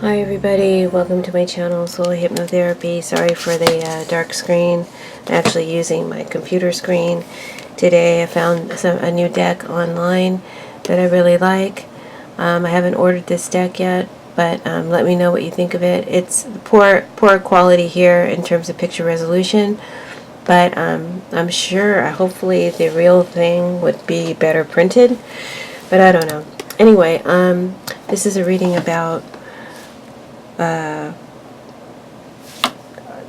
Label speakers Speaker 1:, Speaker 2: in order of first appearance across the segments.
Speaker 1: Hi everybody, welcome to my channel, Soulight Hypnotherapy. Sorry for the dark screen. I'm actually using my computer screen. Today I found a new deck online that I really like. I haven't ordered this deck yet, but let me know what you think of it. It's poor quality here in terms of picture resolution, but I'm sure, hopefully the real thing would be better printed, but I don't know. Anyway, this is a reading about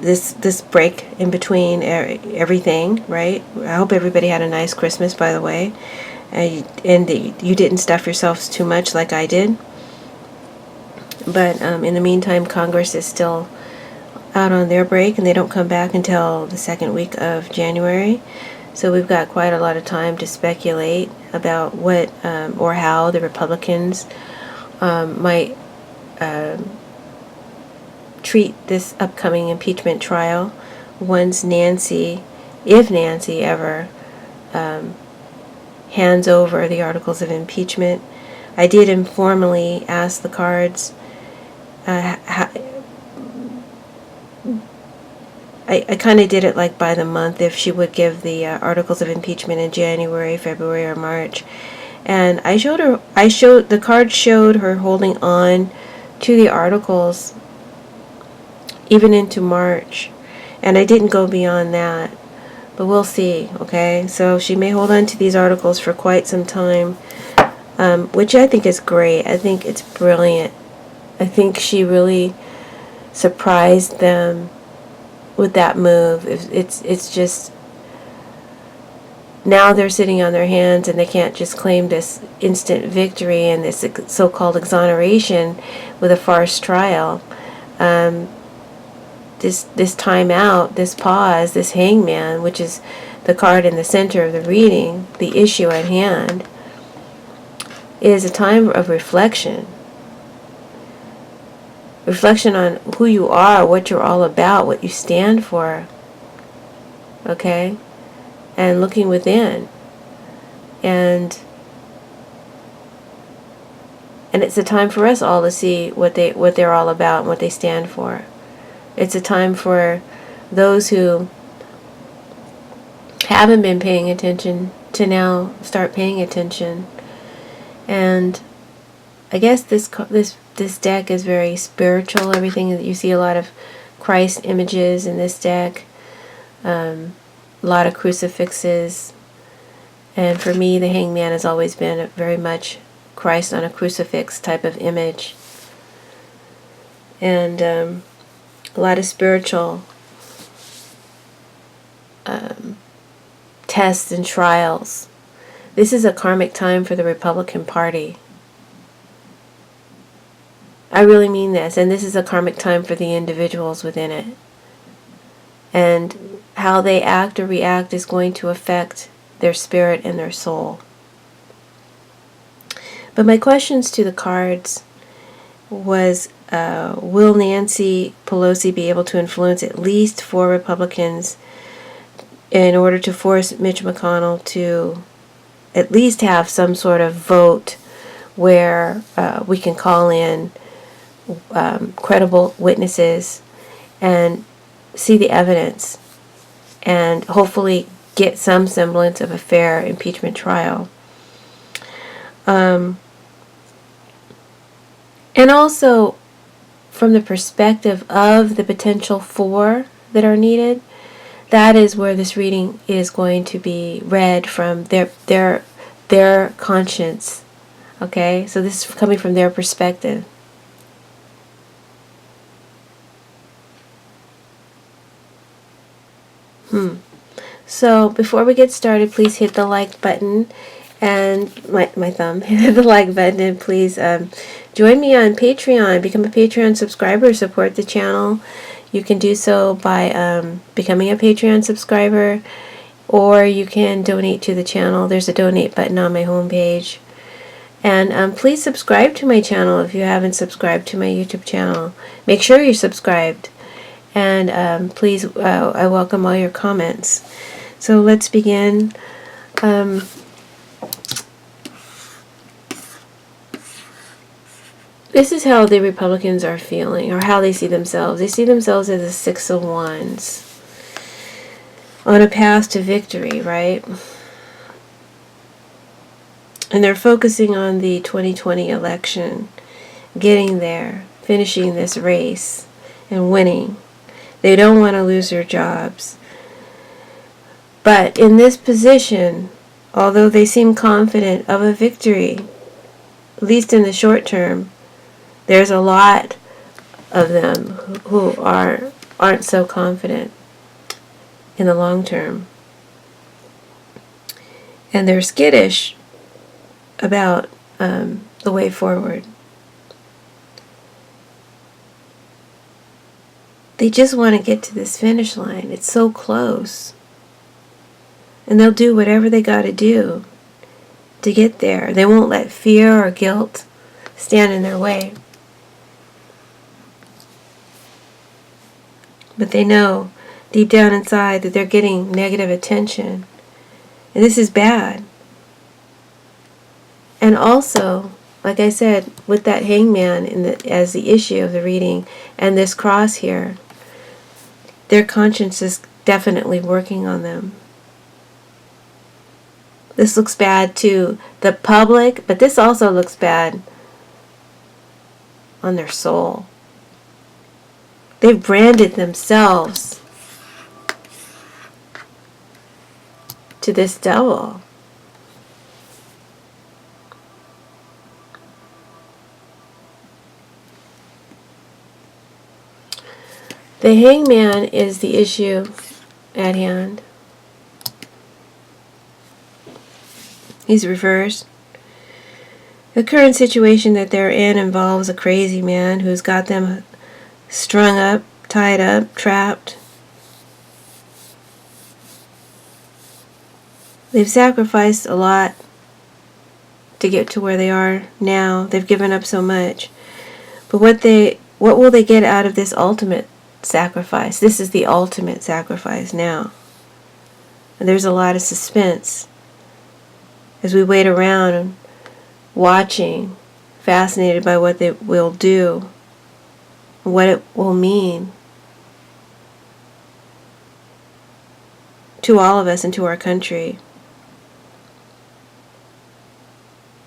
Speaker 1: this break in between everything, right? I hope everybody had a nice Christmas, by the way, and you didn't stuff yourselves too much like I did. But in the meantime, Congress is still out on their break, and they don't come back until the second week of January. So we've got quite a lot of time to speculate about what or how the Republicans might treat this upcoming impeachment trial once if Nancy ever hands over the articles of impeachment. I did informally ask the cards. I kind of did it like by the month, if she would give the articles of impeachment in January, February, or March. And the card showed her holding on to the articles even into March, and I didn't go beyond that, but we'll see. Okay, so she may hold on to these articles for quite some time, which I think is great. I think it's brilliant. I think she really surprised them with that move. It's just, now they're sitting on their hands and they can't just claim this instant victory and this so-called exoneration with a farce trial. This time out, this pause, this hangman, which is the card in the center of the reading, the issue at hand, is a time of reflection. Reflection on who you are, what you're all about, what you stand for. Okay? And looking within. And it's a time for us all to see what they're all about and what they stand for. It's a time for those who haven't been paying attention to now start paying attention. And I guess this deck is very spiritual. Everything that you see, a lot of Christ images in this deck, a lot of crucifixes. And for me, the hangman has always been very much Christ on a crucifix type of image. And a lot of spiritual tests and trials. This is a karmic time for the Republican Party. I really mean this. And this is a karmic time for the individuals within it. And how they act or react is going to affect their spirit and their soul. But my questions to the cards was, will Nancy Pelosi be able to influence at least 4 Republicans in order to force Mitch McConnell to at least have some sort of vote where we can call in credible witnesses and see the evidence and hopefully get some semblance of a fair impeachment trial. And also, from the perspective of the potential 4 that are needed, that is where this reading is going to be read from their conscience. Okay, so this is coming from their perspective. So before we get started, please hit the like button and my thumb. Hit the like button, and please join me on Patreon. Become a Patreon subscriber. Support the channel. You can do so by becoming a Patreon subscriber, or you can donate to the channel. There's a donate button on my homepage. And please subscribe to my channel if you haven't subscribed to my YouTube channel. Make sure you're subscribed. And please, I welcome all your comments. So let's begin. This is how the Republicans are feeling, or how they see themselves. They see themselves as the Six of Wands, on a path to victory, right? And they're focusing on the 2020 election, getting there, finishing this race, and winning. They don't want to lose their jobs. But in this position, although they seem confident of a victory, at least in the short term, there's a lot of them who aren't so confident in the long term. And they're skittish about the way forward. They just want to get to this finish line. It's so close. And they'll do whatever they got to do to get there. They won't let fear or guilt stand in their way. But they know deep down inside that they're getting negative attention. And this is bad. And also, like I said, with that hangman as the issue of the reading and this cross here, their conscience is definitely working on them. This looks bad to the public, but this also looks bad on their soul. They've branded themselves to this devil. The hangman is the issue at hand. He's reversed. The current situation that they're in involves a crazy man who's got them strung up, tied up, trapped. They've sacrificed a lot to get to where they are now. They've given up so much. But what will they get out of this ultimate sacrifice? This is the ultimate sacrifice now. And there's a lot of suspense as we wait around and watching, fascinated by what they will do, what it will mean to all of us and to our country.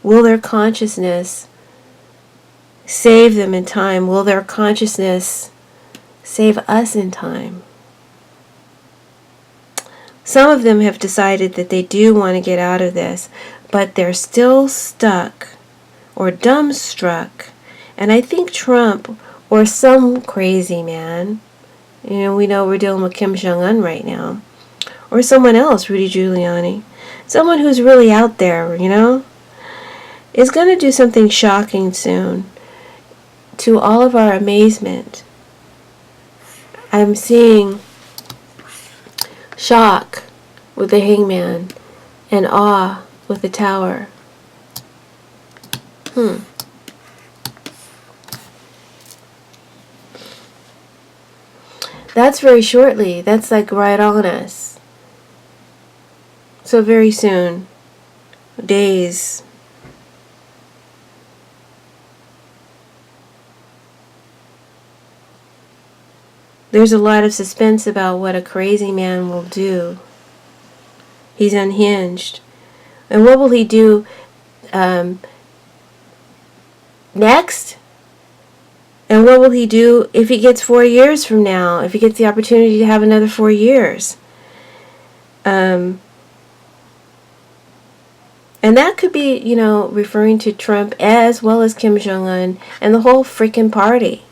Speaker 1: Will their consciousness save them in time? Will their consciousness save us in time? Some of them have decided that they do want to get out of this, but they're still stuck or dumbstruck. And I think Trump or some crazy man, we know we're dealing with Kim Jong-un right now, or someone else, Rudy Giuliani, someone who's really out there, is going to do something shocking soon. To all of our amazement, I'm seeing shock with the hangman and awe with the tower. That's very shortly. That's like right on us. So very soon. Days. There's a lot of suspense about what a crazy man will do. He's unhinged. And what will he do next? And what will he do if he gets 4 years from now? If he gets the opportunity to have another 4 years? And that could be, referring to Trump as well as Kim Jong-un and the whole freaking party.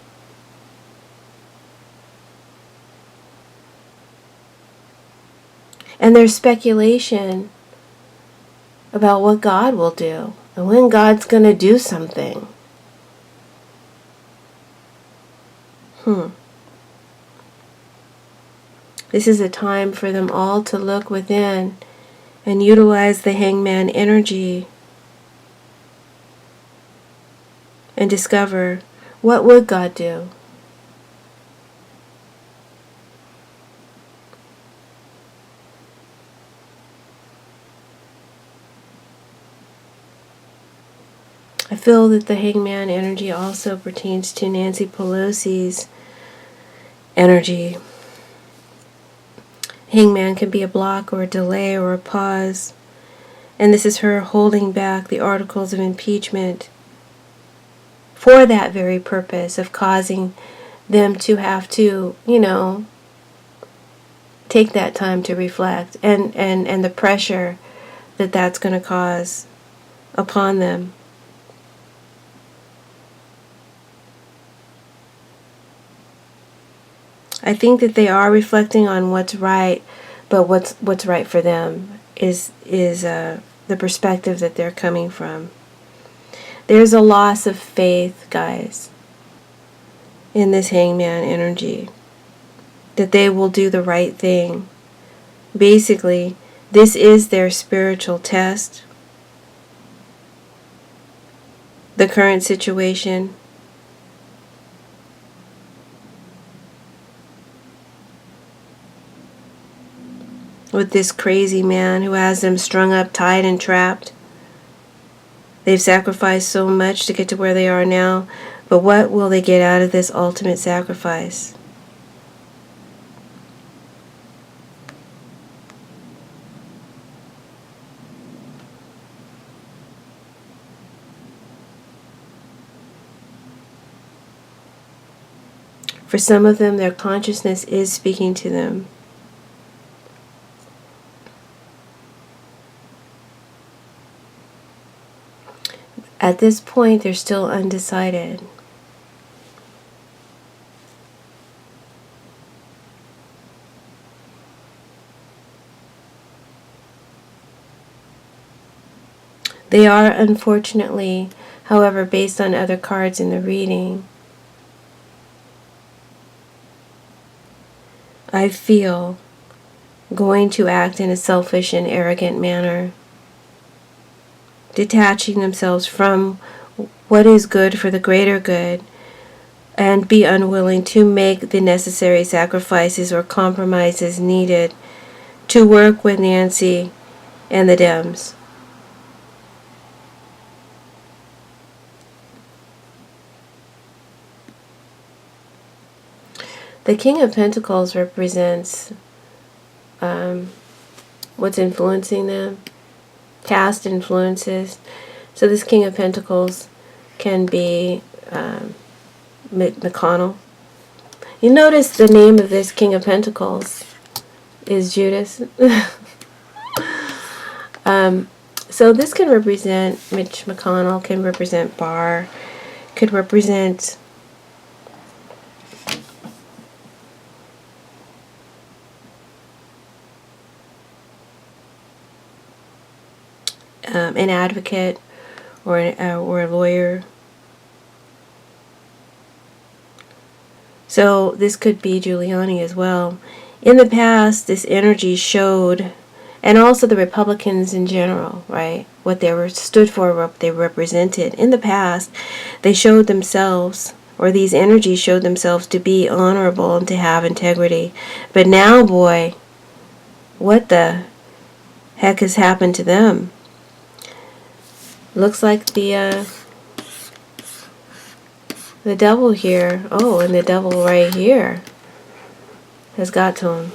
Speaker 1: And there's speculation about what God will do and when God's going to do something. This is a time for them all to look within and utilize the hangman energy and discover, what would God do? I feel that the hangman energy also pertains to Nancy Pelosi's energy. Hangman can be a block or a delay or a pause. And this is her holding back the articles of impeachment for that very purpose of causing them to have to, take that time to reflect and the pressure that that's going to cause upon them. I think that they are reflecting on what's right, but what's right for them is the perspective that they're coming from. There's a loss of faith, guys, in this hangman energy, that they will do the right thing. Basically, this is their spiritual test. The current situation. With this crazy man who has them strung up, tied, and trapped. They've sacrificed so much to get to where they are now, but what will they get out of this ultimate sacrifice? For some of them, their consciousness is speaking to them. At this point, they're still undecided. They are, unfortunately, however, based on other cards in the reading, I feel, going to act in a selfish and arrogant manner, detaching themselves from what is good for the greater good, and be unwilling to make the necessary sacrifices or compromises needed to work with Nancy and the Dems. The King of Pentacles represents what's influencing them, past influences. So this King of Pentacles can be McConnell. You notice the name of this King of Pentacles is Judas. So this can represent Mitch McConnell, can represent Barr, could represent an advocate or a lawyer. So this could be Giuliani as well. In the past, this energy showed, and also the Republicans in general, right? What they were stood for, what they represented. In the past, they showed themselves, or these energies showed themselves to be honorable and to have integrity. But now, boy, what the heck has happened to them? Looks like the devil here. Oh, and the devil right here has got to him.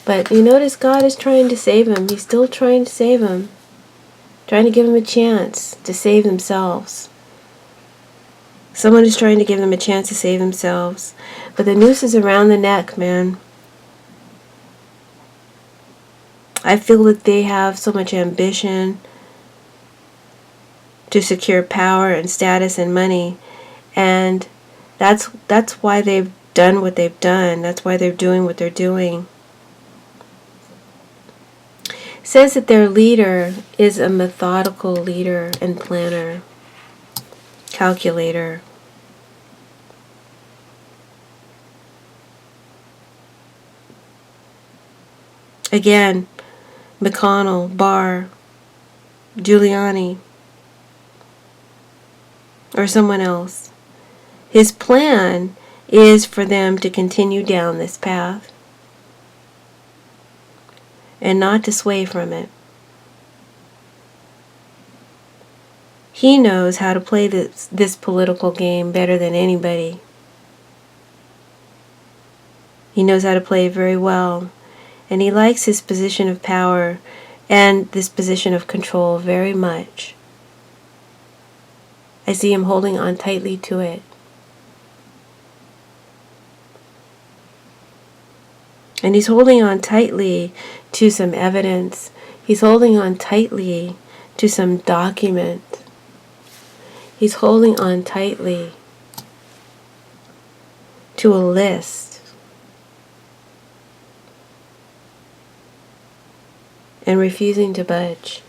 Speaker 1: But you notice God is trying to save him. He's still trying to save him. Trying to give him a chance to save themselves. Someone is trying to give them a chance to save themselves. But the noose is around the neck, man. I feel that they have so much ambition to secure power and status and money, and that's why they've done what they've done. That's why they're doing what they're doing. It says that their leader is a methodical leader and planner, calculator. Again, McConnell, Barr, Giuliani, or someone else. His plan is for them to continue down this path and not to sway from it. He knows how to play this political game better than anybody. He knows how to play it very well. And he likes his position of power and this position of control very much. I see him holding on tightly to it. And he's holding on tightly to some evidence. He's holding on tightly to some document. He's holding on tightly to a list. And refusing to budge.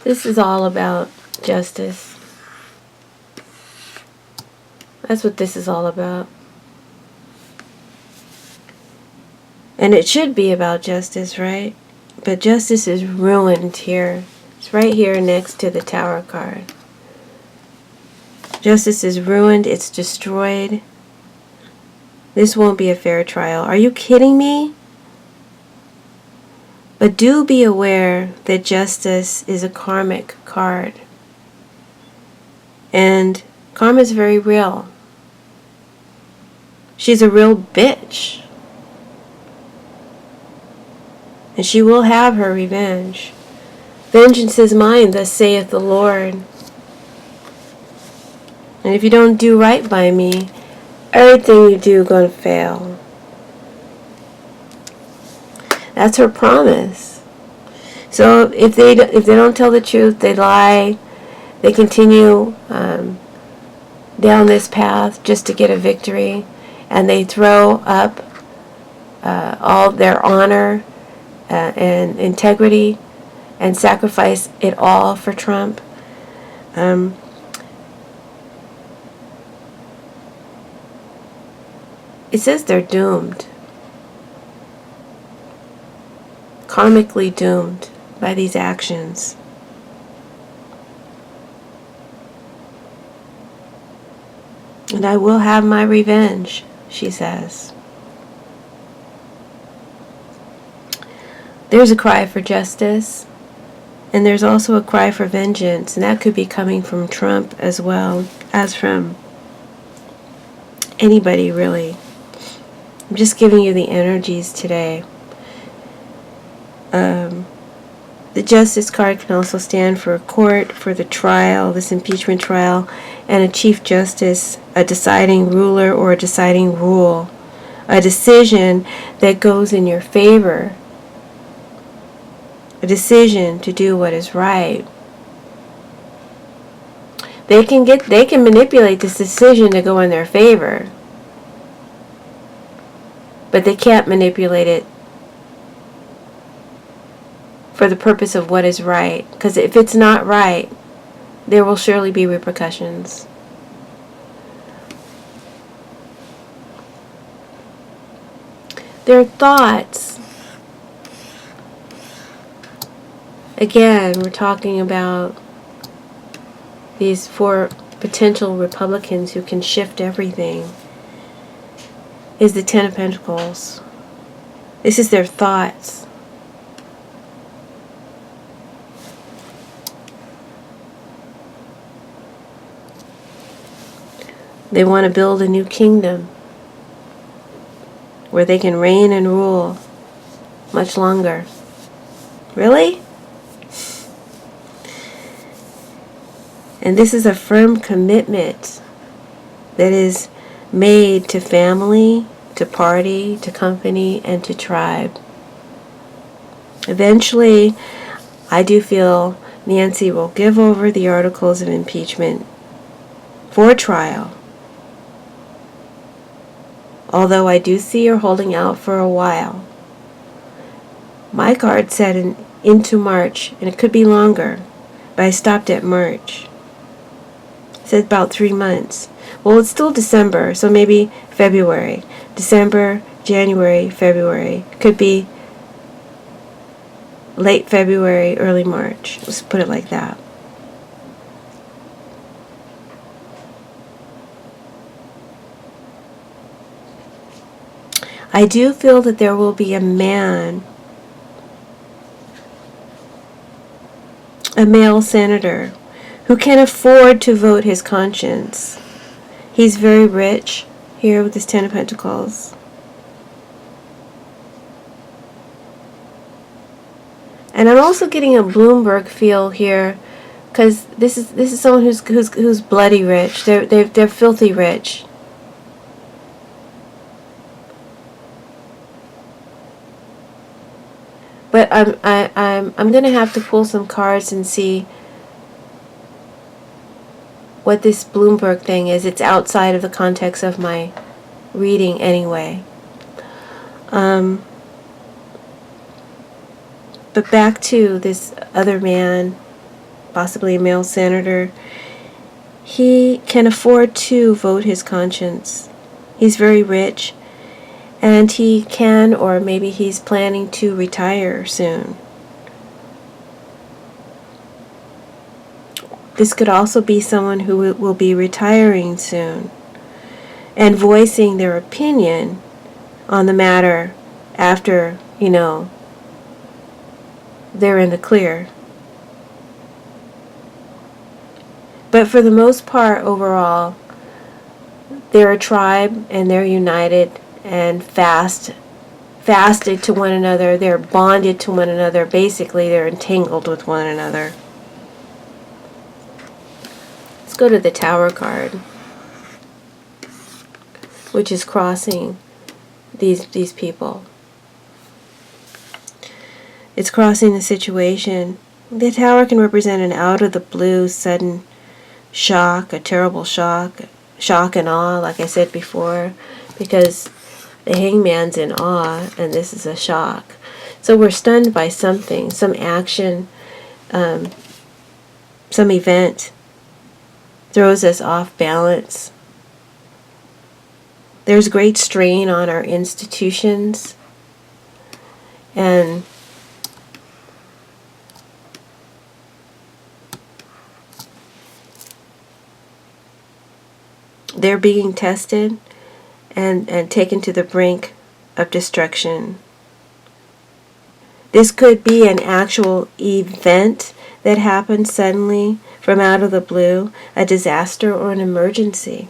Speaker 1: This is all about justice. That's what this is all about. And it should be about justice, right? But justice is ruined here. It's right here next to the Tower card. Justice is ruined. It's destroyed. This won't be a fair trial. Are you kidding me? But do be aware that justice is a karmic card. And karma is very real. She's a real bitch. And she will have her revenge. Vengeance is mine, thus saith the Lord. And if you don't do right by me, everything you do gonna fail. That's her promise. So if they don't tell the truth, they lie, they continue down this path just to get a victory, and they throw up all their honor and integrity and sacrifice it all for Trump. It says they're doomed. Karmically doomed by these actions. And I will have my revenge, she says. There's a cry for justice, and there's also a cry for vengeance, and that could be coming from Trump as well as from anybody, really. I'm just giving you the energies today. The justice card can also stand for a court, for the trial, this impeachment trial, and a chief justice, a deciding ruler or a deciding rule, a decision that goes in your favor, a decision to do what is right. They can manipulate this decision to go in their favor, but they can't manipulate it for the purpose of what is right. Because if it's not right, there will surely be repercussions. Their thoughts. Again, we're talking about these 4 potential Republicans who can shift everything. Is the 10 of Pentacles. This is their thoughts. They want to build a new kingdom where they can reign and rule much longer. Really? And this is a firm commitment that is made to family, to party, to company, and to tribe. Eventually, I do feel Nancy will give over the articles of impeachment for trial. Although I do see her holding out for a while. My card said into March, and it could be longer, but I stopped at March. It said about 3 months. Well, it's still December, so maybe February. December, January, February. Could be late February, early March. Let's put it like that. I do feel that there will be a man, a male senator, who can afford to vote his conscience. He's very rich here with his Ten of Pentacles. And I'm also getting a Bloomberg feel here, because this is someone who's bloody rich. They're filthy rich. But I'm gonna have to pull some cards and see what this Bloomberg thing is. It's outside of the context of my reading anyway. But back to this other man, possibly a male senator. He can afford to vote his conscience. He's very rich, and he can, or maybe he's planning to retire soon. This could also be someone who will be retiring soon and voicing their opinion on the matter after, they're in the clear. But for the most part, overall, they're a tribe and they're united and fasted to one another. They're bonded to one another. Basically, they're entangled with one another. Let's go to the Tower card, which is crossing these people. It's crossing the situation. The Tower can represent an out-of-the-blue, sudden shock, a terrible shock and awe, like I said before, because the Hangman's in awe, and this is a shock. So we're stunned by something, some action, some event throws us off balance. There's great strain on our institutions, and they're being tested and taken to the brink of destruction. This could be an actual event that happens suddenly from out of the blue, a disaster or an emergency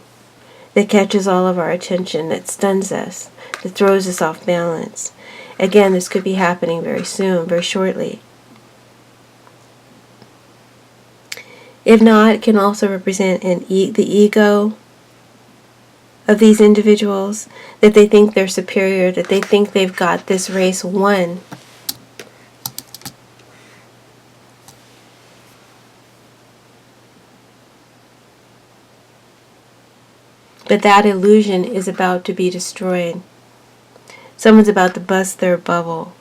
Speaker 1: that catches all of our attention, that stuns us, that throws us off balance. Again, this could be happening very soon, very shortly. If not, it can also represent the ego of these individuals, that they think they're superior, that they think they've got this race won. But that illusion is about to be destroyed. Someone's about to bust their bubble.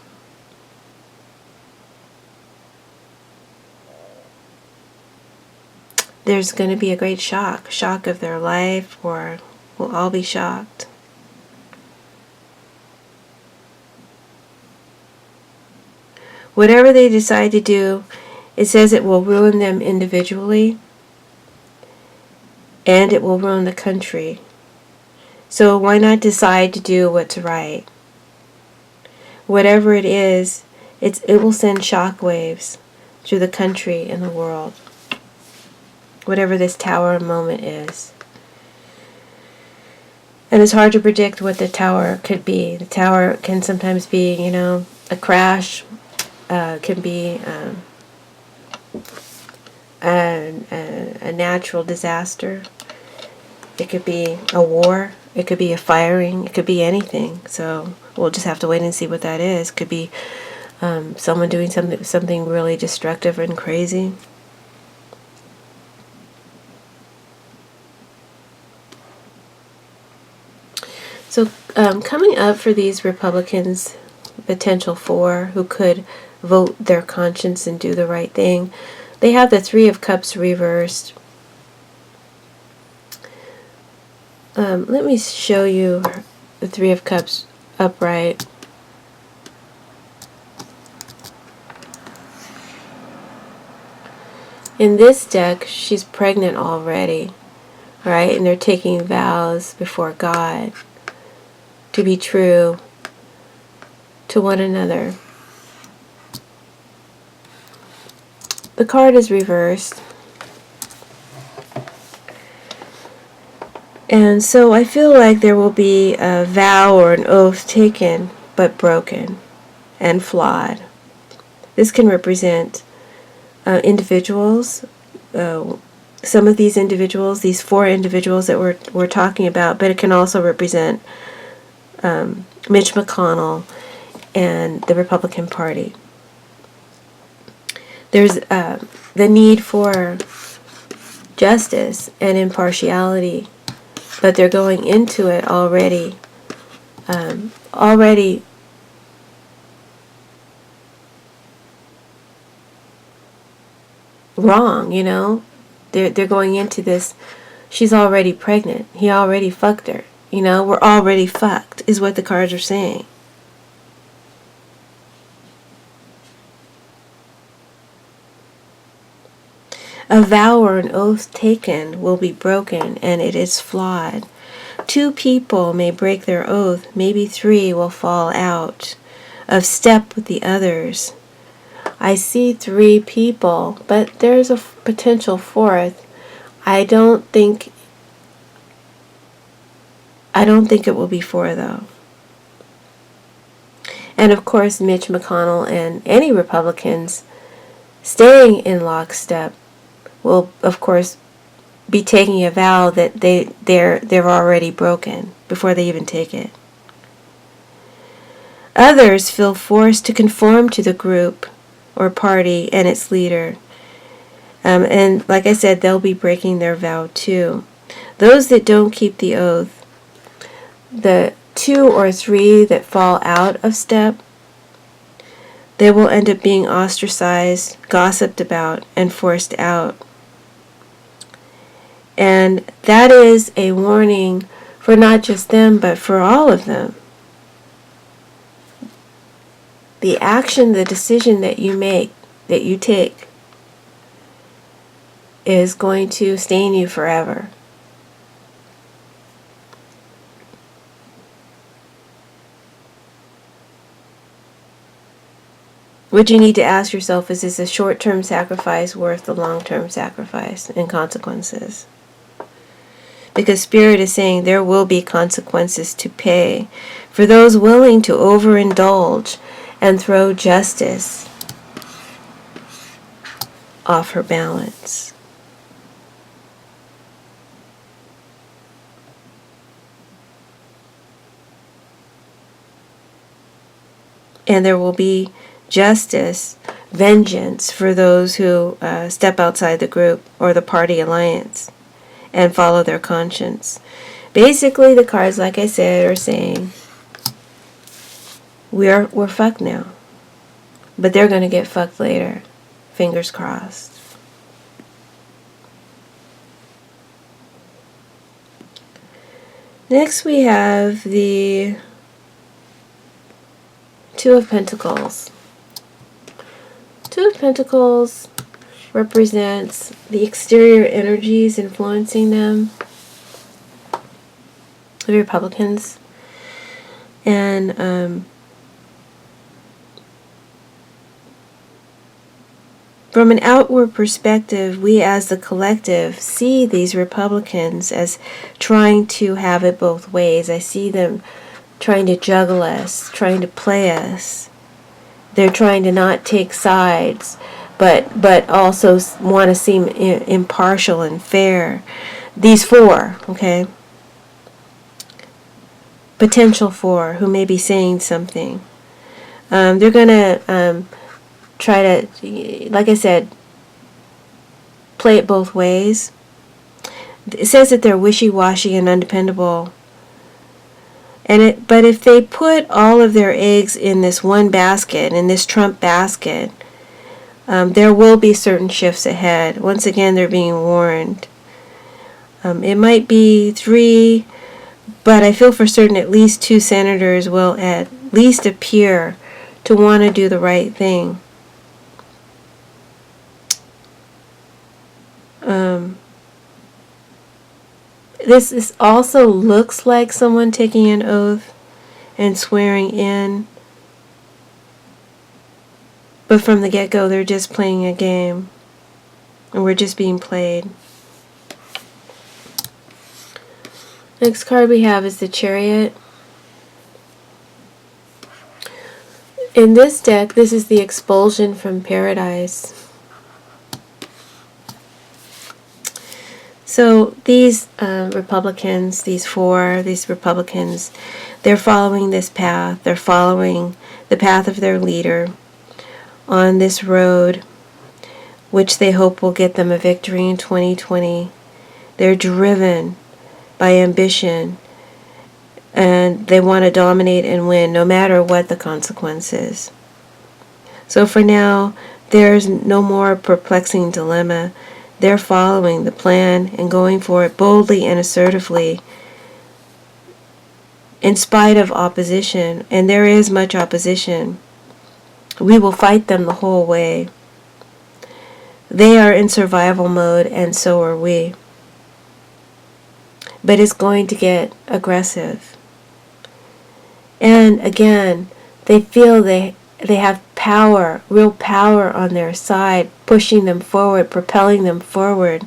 Speaker 1: There's going to be a great shock of their life, or we'll all be shocked. Whatever they decide to do, it says it will ruin them individually, and it will ruin the country. So why not decide to do what's right? Whatever it is, it will send shockwaves through the country and the world. Whatever this Tower moment is. And it's hard to predict what the Tower could be. The Tower can sometimes be, a crash. Can be a natural disaster. It could be a war. It could be a firing. It could be anything. So we'll just have to wait and see what that is. It could be someone doing something really destructive and crazy. So coming up for these Republicans, potential for, who could vote their conscience and do the right thing, they have the Three of Cups reversed. Let me show you the Three of Cups upright. In this deck, she's pregnant already, right? And they're taking vows before God to be true to one another. The card is reversed. And so I feel like there will be a vow or an oath taken, but broken and flawed. This can represent individuals. Some of these individuals, these 4 individuals that we're talking about, but it can also represent Mitch McConnell and the Republican Party. There's the need for justice and impartiality, but they're going into it already wrong, you know. They're going into this. She's already pregnant. He already fucked her. You know, we're already fucked, is what the cards are saying. A vow or an oath taken will be broken, and it is flawed. 2 people may break their oath, maybe 3 will fall out of step with the others. I see 3 people, but there's a potential 4th. I don't think it will be 4, though. And of course, Mitch McConnell and any Republicans staying in lockstep will, of course, be taking a vow that they're already broken before they even take it. Others feel forced to conform to the group or party and its leader. And like I said, they'll be breaking their vow too. Those that don't keep the oath, the 2 or 3 that fall out of step, they will end up being ostracized, gossiped about, and forced out. And that is a warning for not just them, but for all of them. The action, the decision that you make, that you take, is going to stain you forever. What you need to ask yourself is this a short-term sacrifice worth the long-term sacrifice and consequences? Because Spirit is saying there will be consequences to pay for those willing to overindulge and throw justice off her balance. And there will be justice, vengeance for those who step outside the group or the party alliance and follow their conscience. Basically, the cards, like I said, are saying we're fucked now, but they're going to get fucked later. Fingers crossed. Next, we have the 2 of Pentacles. 2 of Pentacles represents the exterior energies influencing them, the Republicans. And from an outward perspective, we as the collective see these Republicans as trying to have it both ways. I see them trying to juggle us, trying to play us. They're trying to not take sides, but also want to seem impartial and fair. These 4, okay? Potential 4 who may be saying something. They're going to try to, like I said, play it both ways. It says that they're wishy-washy and undependable. But if they put all of their eggs in this one basket, in this Trump basket, there will be certain shifts ahead. Once again, they're being warned. It might be 3, but I feel for certain at least 2 senators will at least appear to want to do the right thing. This also looks like someone taking an oath and swearing in But from the get-go, they're just playing a game. And we're just being played. Next card we have is the Chariot. In this deck, this is the expulsion from paradise. So these Republicans, these Republicans, they're following this path. They're following the path of their leader on this road, which they hope will get them a victory in 2020. They're driven by ambition, and they want to dominate and win no matter what the consequences. So for now, there's no more perplexing dilemma. They're following the plan and going for it boldly and assertively in spite of opposition, and there is much opposition. We will fight them the whole way. They are in survival mode, and so are we. But it's going to get aggressive. And again, they feel they have power, real power on their side, pushing them forward, propelling them forward.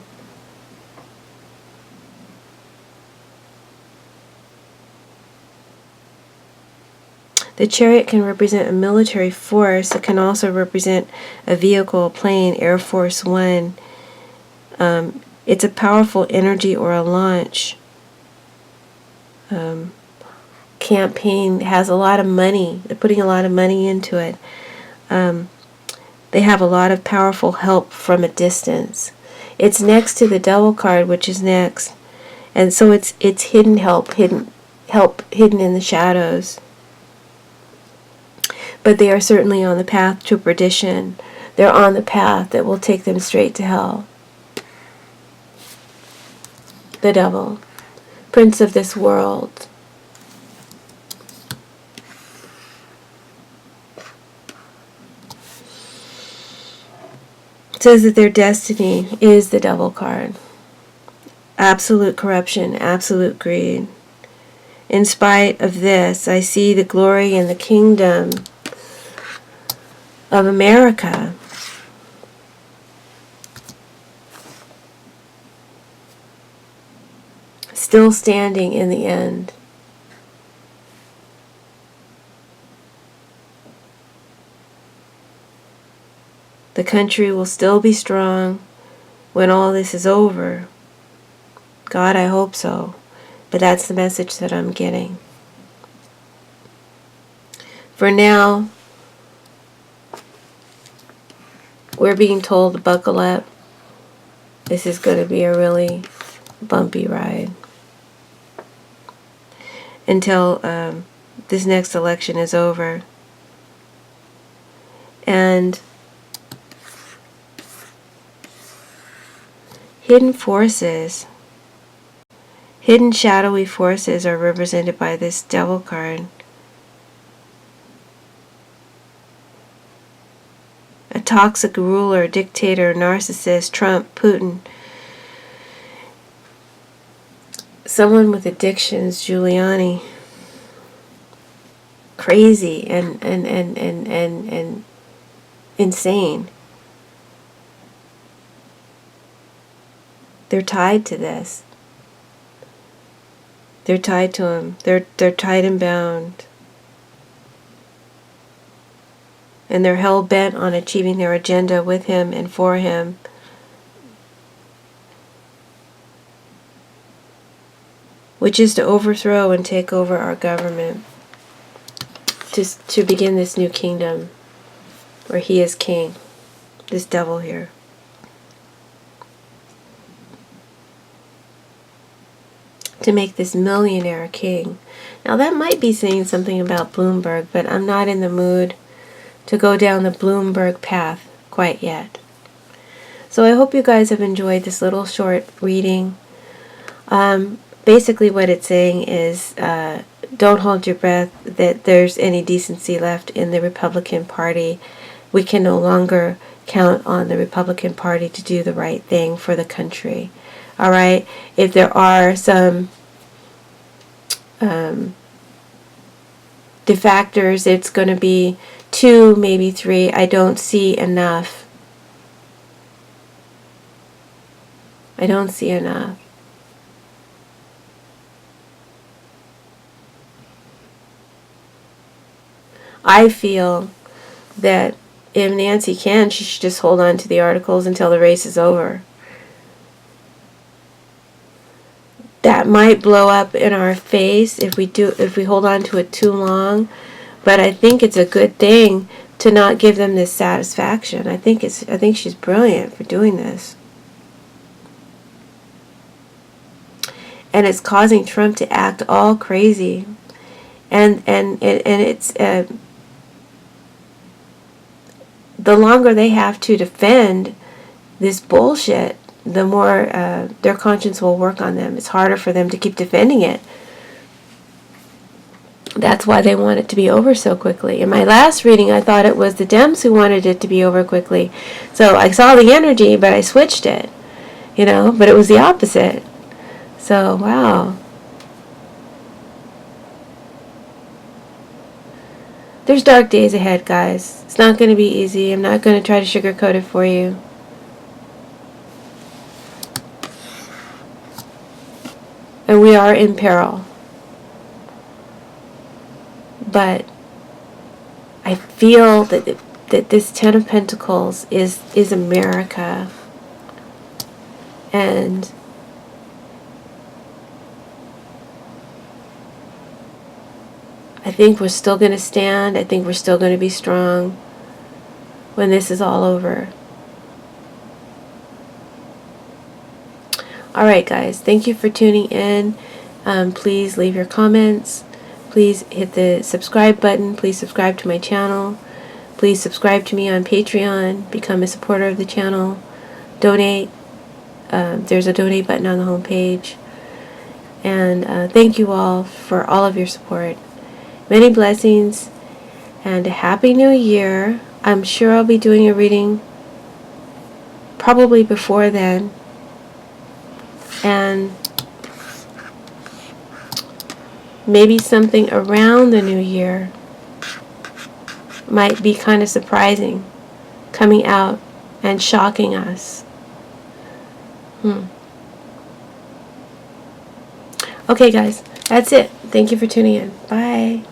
Speaker 1: The Chariot can represent a military force. It can also represent a vehicle, a plane, Air Force One. It's a powerful energy or a launch. Campaign has a lot of money. They're putting a lot of money into it. They have a lot of powerful help from a distance. It's next to the Devil card, which is next, and so it's hidden help, hidden in the shadows. But they are certainly on the path to perdition. They're on the path that will take them straight to hell. The Devil, Prince of this world. It says that their destiny is the Devil card. Absolute corruption, absolute greed. In spite of this, I see the glory and the kingdom of America. Still standing in the end. The country will still be strong when all this is over. God, I hope so. But that's the message that I'm getting. For now, we're being told to buckle up. This is going to be a really bumpy ride. Until this next election is over. And hidden forces, hidden shadowy forces are represented by this Devil card. A toxic ruler, dictator, narcissist, Trump, Putin. Someone with addictions, Giuliani. Crazy and insane. They're tied to this. They're tied to him. They're tied and bound. And they're hell-bent on achieving their agenda with him and for him. Which is to overthrow and take over our government. To begin this new kingdom where he is king. This Devil here. To make this millionaire king. Now that might be saying something about Bloomberg, but I'm not in the mood to go down the Bloomberg path quite yet. So I hope you guys have enjoyed this little short reading. Basically what it's saying is don't hold your breath that there's any decency left in the Republican Party. We can no longer count on the Republican Party to do the right thing for the country. All right? If there are some defectors, it's going to be 2, maybe 3. I don't see enough. I don't see enough. I feel that if Nancy can, she should just hold on to the articles until the race is over. That might blow up in our face if we hold on to it too long, but I think it's a good thing to not give them this satisfaction. I think she's brilliant for doing this. And it's causing Trump to act all crazy. And it's the longer they have to defend this bullshit, the more their conscience will work on them. It's harder for them to keep defending it. That's why they want it to be over so quickly. In my last reading, I thought it was the Dems who wanted it to be over quickly. So I saw the energy, but I switched it. But it was the opposite. So, wow. There's dark days ahead, guys. It's not going to be easy. I'm not going to try to sugarcoat it for you. And we are in peril. But I feel that this Ten of Pentacles is America. And I think we're still going to stand. I think we're still going to be strong when this is all over. Alright, guys. Thank you for tuning in. Please leave your comments. Please hit the subscribe button. Please subscribe to my channel. Please subscribe to me on Patreon. Become a supporter of the channel. Donate. There's a donate button on the home page. And thank you all for all of your support. Many blessings and a happy new year. I'm sure I'll be doing a reading probably before then. And maybe something around the new year might be kind of surprising, coming out and shocking us. Okay, guys, that's it. Thank you for tuning in. Bye.